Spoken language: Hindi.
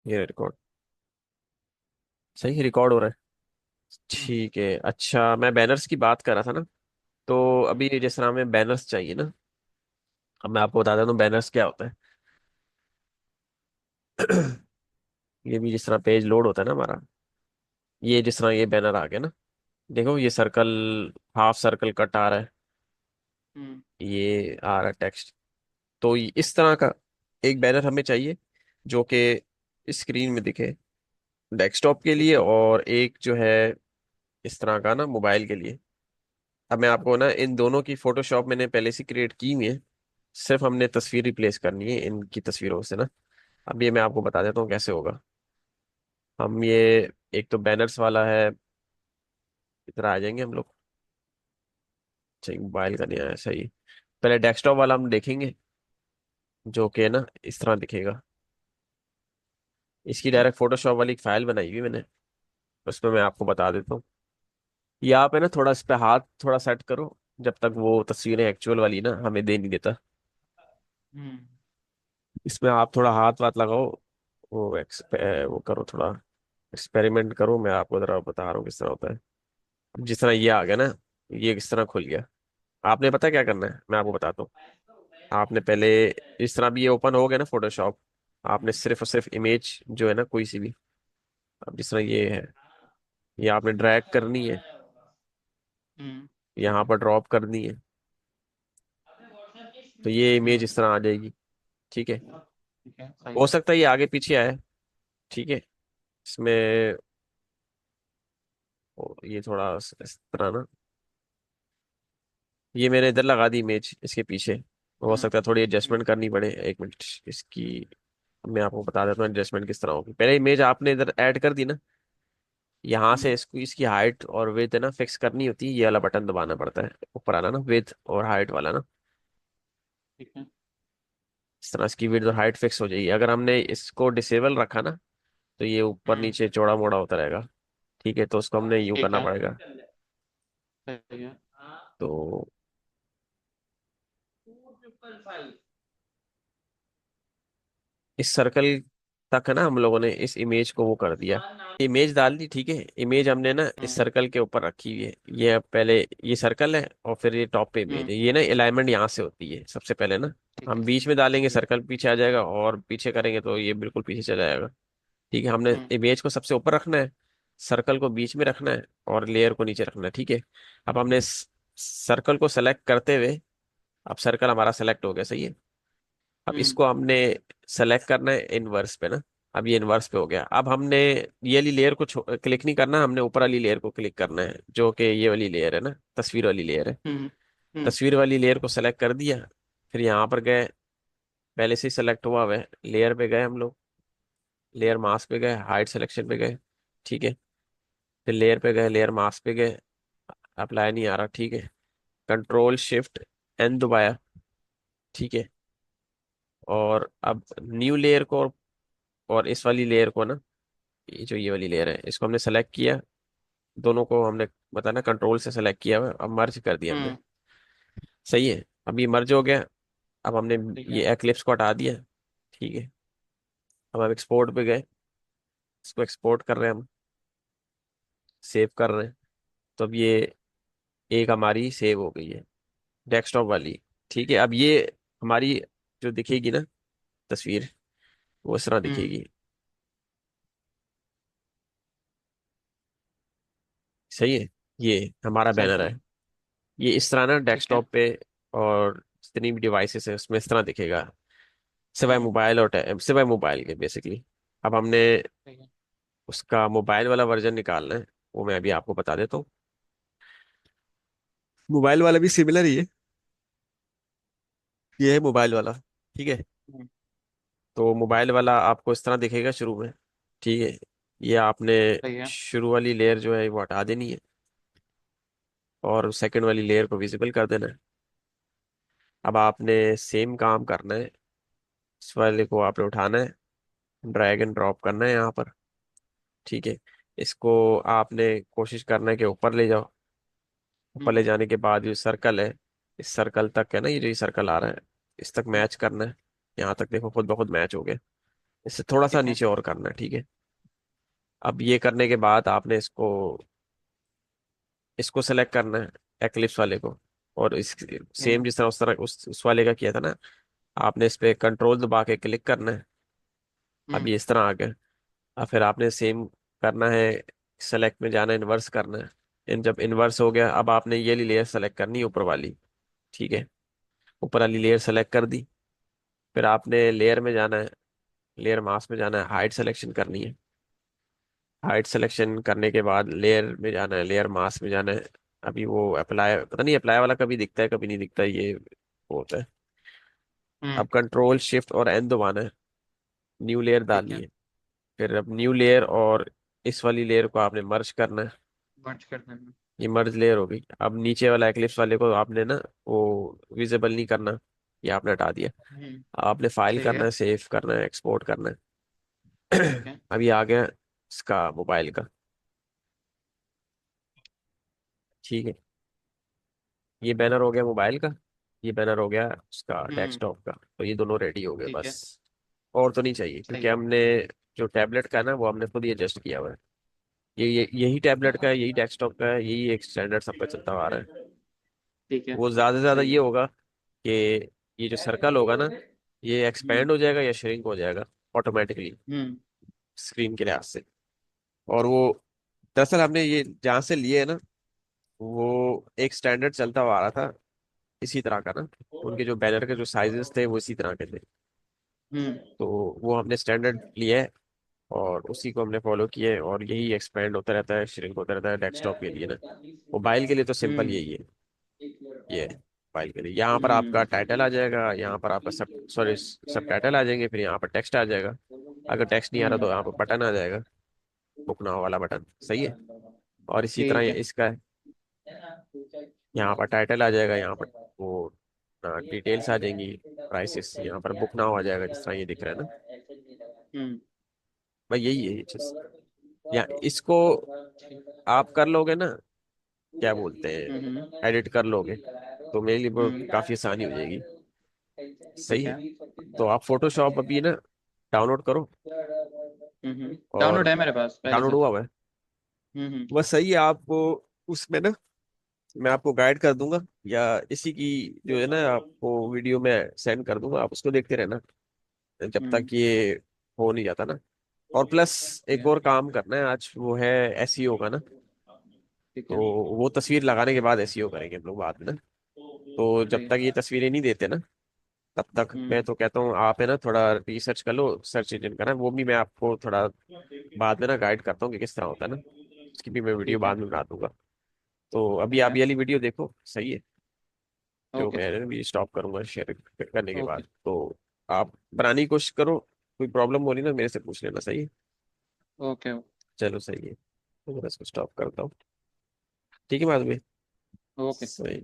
ये रिकॉर्ड सही रिकॉर्ड हो रहा है। हम्म। ठीक है, अच्छा मैं बैनर्स की बात कर रहा था ना। तो हम्म। अभी जिस तरह हमें बैनर्स चाहिए ना, अब मैं आपको बता देता हूँ बैनर्स क्या होता है। ये भी जिस तरह पेज लोड होता है ना हमारा, ये जिस तरह ये बैनर आ गया ना, देखो ये सर्कल, हाफ सर्कल कट आ रहा है, हम्म। ये आ रहा है टेक्स्ट। तो इस तरह का एक बैनर हमें चाहिए जो कि स्क्रीन में दिखे डेस्कटॉप के ठीक लिए, है। और एक जो है इस तरह का ना मोबाइल के लिए। अब मैं आपको ना इन दोनों की फोटोशॉप मैंने पहले से क्रिएट की हुई है, सिर्फ हमने तस्वीर रिप्लेस करनी है इनकी तस्वीरों से ना। अब ये मैं आपको बता देता हूँ कैसे होगा। हम ये, एक तो बैनर्स वाला है, इधर आ जाएंगे हम लोग। अच्छा मोबाइल का नहीं आया सही। पहले डेस्कटॉप वाला हम देखेंगे, जो कि ना इस तरह दिखेगा। इसकी है। डायरेक्ट फोटोशॉप वाली एक फाइल बनाई हुई मैंने, उसमें मैं आपको बता देता हूँ। यहाँ पे ना थोड़ा इस पे हाथ थोड़ा सेट करो, जब तक वो तस्वीरें एक्चुअल वाली ना हमें दे नहीं देता। हम्म। इसमें आप थोड़ा हाथ वाथ लगाओ, वो करो थोड़ा, एक्सपेरिमेंट करो। मैं आपको जरा बता रहा हूँ किस तरह होता है। अब जिस तरह ये आ गया ना, ये किस तरह खुल गया। आपने पता क्या करना है, मैं आपको बताता हूँ। आपने पहले इस तरह भी ये ओपन हो गया ना फोटोशॉप, आपने सिर्फ और सिर्फ इमेज जो है ना कोई सी भी, अब जिस तरह ये है, ये आपने ड्रैग करनी है, हम्म। यहाँ पर ड्रॉप करनी है, तो ये इमेज इस तरह आ जाएगी। ठीक है। ठीक है, सही हो है। सकता है ये आगे पीछे आए। ठीक है। इसमें ये थोड़ा इस तरह ना, ये मैंने इधर लगा दी इमेज इसके पीछे। हो हम्म। सकता है थोड़ी हम्म। एडजस्टमेंट करनी पड़े, एक मिनट इसकी। मैं आपको बता देता हूँ एडजस्टमेंट किस तरह होगी। पहले इमेज आपने इधर ऐड कर दी ना, यहाँ से हम्म। इसको इसकी हाइट और विड्थ है ना फिक्स करनी होती है। ये वाला बटन दबाना पड़ता है ऊपर वाला ना, विड्थ और हाइट वाला ना। ठीक है। इस तरह इसकी विड्थ और हाइट फिक्स हो जाएगी। अगर हमने इसको डिसेबल रखा ना, तो ये ऊपर हम्म। नीचे चौड़ा मोड़ा होता रहेगा। ठीक है, तो उसको हमने यूं ठीक करना है, पड़ेगा। सही है। तो इस सर्कल तक है ना, हम लोगों ने इस इमेज को वो कर दिया, इमेज डाल दी। ठीक है, इमेज हमने ना इस हम्म। सर्कल के ऊपर रखी हुई है। ये अब पहले ये सर्कल है, और फिर ये टॉप पे इमेज हम्म। है। ये ना अलाइनमेंट यहाँ से होती है सबसे पहले ना। ठीक हम है। बीच में डालेंगे, ठीक है। सर्कल पीछे आ जाएगा, और पीछे करेंगे तो ये बिल्कुल पीछे चला जाएगा। ठीक है, हमने हम्म। इमेज को सबसे ऊपर रखना है, सर्कल को बीच में रखना है, और लेयर को नीचे रखना है। ठीक है। अब हमने सर्कल को सेलेक्ट करते हुए, अब सर्कल हमारा सेलेक्ट हो गया, सही है। अब हम्म। इसको हमने सेलेक्ट करना है इनवर्स पे ना। अब ये इनवर्स पे हो गया। अब हमने ये वाली लेयर को क्लिक नहीं करना, हमने ऊपर वाली लेयर को क्लिक करना है, जो कि ये वाली लेयर है ना, तस्वीर वाली लेयर है। हम्म। हम्म। तस्वीर वाली लेयर को सेलेक्ट कर दिया, फिर यहाँ पर गए, पहले से ही सेलेक्ट हुआ हुआ है, लेयर पे गए हम लोग, लेयर मास्क पे गए, हाइट सिलेक्शन पे गए। ठीक है। फिर लेयर पे गए, लेयर मास्क पे गए, अप्लाई नहीं आ रहा। ठीक है, कंट्रोल शिफ्ट एन दबाया। ठीक है। और अब न्यू लेयर को और इस वाली लेयर को ना, ये जो ये वाली लेयर है इसको हमने सेलेक्ट किया, दोनों को हमने बताना कंट्रोल से सेलेक्ट किया हुआ है, अब मर्ज कर दिया हमने। हम्म। सही है, अब ये मर्ज हो गया। अब हमने ठीक ये है। एक्लिप्स को हटा दिया। ठीक है। अब हम एक्सपोर्ट पे गए, इसको एक्सपोर्ट कर रहे हैं हम, सेव कर रहे हैं। तो अब ये एक हमारी सेव हो गई है, डेस्कटॉप वाली। ठीक है, अब ये हमारी जो दिखेगी ना तस्वीर, वो इस तरह हम्म। दिखेगी। सही है, ये हमारा बैनर सही है। है। ये इस तरह ना ठीक है। डेस्कटॉप पे और जितनी भी डिवाइसेस है उसमें इस तरह दिखेगा, सिवाय हम्म। मोबाइल और सिवाय मोबाइल के बेसिकली। अब हमने ठीक है। उसका मोबाइल वाला वर्जन निकालना है, वो मैं अभी आपको बता देता हूँ। मोबाइल वाला भी सिमिलर ही है, ये है मोबाइल वाला। ठीक है। हम्म। तो मोबाइल वाला आपको इस तरह दिखेगा शुरू में। ठीक है। ये आपने सही है। शुरू वाली लेयर जो है वो हटा देनी है, और सेकंड वाली लेयर को विजिबल कर देना है। अब आपने सेम काम करना है, इस वाले को आपने उठाना है, ड्रैग एंड ड्रॉप करना है यहाँ पर। ठीक है। इसको आपने कोशिश करना है कि ऊपर ले जाओ। ऊपर ले हम्म। जाने के बाद जो सर्कल है, इस सर्कल तक है ना, ये जो सर्कल आ रहा है, इस तक मैच करना है। यहाँ तक देखो खुद ब खुद मैच हो गया। इससे थोड़ा सा ठीक है। नीचे और करना है, ठीक है। अब ये करने के बाद आपने इसको इसको सेलेक्ट करना है, एक्लिप्स वाले को। और इस ठीक सेम है। जिस तरह उस वाले का किया था ना, आपने इस पे कंट्रोल दबा के क्लिक करना है। अब हम्म। ये इस तरह आ गया। अब फिर आपने सेम करना है, सेलेक्ट में जाना है, इन्वर्स करना है। जब इन्वर्स हो गया, अब आपने ये लेयर सेलेक्ट करनी है, ऊपर वाली। ठीक है, ऊपर वाली लेयर सेलेक्ट कर दी। फिर आपने लेयर में जाना है, लेयर मास्क में जाना है, हाइट सिलेक्शन करनी है। हाइट सिलेक्शन करने के बाद लेयर में जाना है, लेयर मास्क में जाना है। अभी वो अप्लाई, पता नहीं अप्लाई वाला कभी दिखता है कभी नहीं दिखता, ये वो होता है। हम्म। अब कंट्रोल शिफ्ट और एन दबाना है, न्यू लेयर ठीक डालनी है। है। फिर अब न्यू लेयर और इस वाली लेयर को आपने मर्ज करना है। मर्ज कर देना। ये मर्ज लेयर हो गई। अब नीचे वाला एक्लिप्स वाले को आपने ना वो विजिबल नहीं करना, ये आपने हटा दिया। हम्म। आपने फाइल सही करना है। है, सेव करना है, एक्सपोर्ट करना ठीक है। है। अब ये आ गया इसका मोबाइल का। ठीक है, ये बैनर हो गया मोबाइल का, ये बैनर हो गया उसका हम्म। डेस्कटॉप का। तो ये दोनों रेडी हो गए ठीक बस। है। और तो नहीं चाहिए, सही क्योंकि है। हमने जो टैबलेट का है ना, वो हमने खुद ही एडजस्ट किया हुआ है। यही टैबलेट का है, यही डेस्कटॉप का है, यही एक स्टैंडर्ड सब पे चलता आ रहा है। ठीक है। वो ज्यादा से ज्यादा सही ये है। होगा कि ये जो सर्कल होगा ना, ये हम्म। एक्सपेंड हो जाएगा या श्रिंक हो जाएगा ऑटोमेटिकली हम्म। स्क्रीन के लिहाज से। और वो दरअसल हमने ये जहाँ से लिए है ना, वो एक स्टैंडर्ड चलता हुआ आ रहा था इसी तरह का ना। उनके जो बैनर के जो साइजेस थे वो इसी तरह के थे। हम्म। तो वो हमने स्टैंडर्ड लिया है और उसी को हमने फॉलो किया है। और यही एक्सपेंड होता रहता है, श्रिंक होता रहता है डेस्कटॉप के लिए ना। मोबाइल के लिए तो सिंपल हम्म। यही है। ये है मोबाइल के लिए। यहाँ पर आपका हम्म। टाइटल आ जाएगा, यहाँ पर आपका सब सॉरी सब टाइटल आ जाएंगे, फिर यहाँ पर टेक्स्ट आ जाएगा। अगर टेक्स्ट नहीं आ रहा तो यहाँ पर बटन आ जाएगा, बुक नाउ वाला बटन। सही है। और इसी तरह ठीक है। इसका है, यहाँ पर टाइटल आ जाएगा, यहाँ पर वो डिटेल्स आ जाएंगी, प्राइसेस। यहाँ पर बुक नाउ आ जाएगा जिस तरह ये दिख रहा है ना। हम्म। भाई यही है ये चीज। या इसको आप कर लोगे ना, क्या बोलते हम्म। हैं, एडिट कर लोगे, तो मेरे लिए वो हम्म। काफी आसानी हो जाएगी। सही ठीक है। है। तो आप फोटोशॉप अभी ना डाउनलोड करो। और डाउनलोड है मेरे पास पहले डाउनलोड से। हुआ हुआ है, हम्म। बस सही है। आपको उसमें ना मैं आपको गाइड कर दूंगा, या इसी की जो है ना आपको वीडियो में सेंड कर दूंगा, आप उसको देखते रहना जब तक हम्म। ये हो नहीं जाता ना। और प्लस एक और काम करना है आज, वो है एसईओ का ना। ठीक तो है। वो तस्वीर लगाने के बाद एसईओ करेंगे हम लोग बाद में ना। तो जब सही तक है। ये तस्वीरें नहीं देते ना, तब तक मैं हम्म। तो कहता हूँ आप है ना थोड़ा रिसर्च कर लो, सर्च इंजन का ना। वो भी मैं आपको थोड़ा बाद में ना गाइड करता हूँ कि किस तरह होता है ना। उसकी भी मैं वीडियो ठीक है। बाद में बना दूंगा। तो अभी ठीक आप है। ये वाली वीडियो देखो, सही है। जो ओके। मैं भी स्टॉप करूंगा शेयर करने के ओके। बाद, तो आप बनाने की कोशिश करो। कोई प्रॉब्लम हो रही ना मेरे से पूछ लेना, सही है। ओके। चलो सही है, तो मैं इसको स्टॉप करता हूँ। ठीक है बाद में। ओके। सही।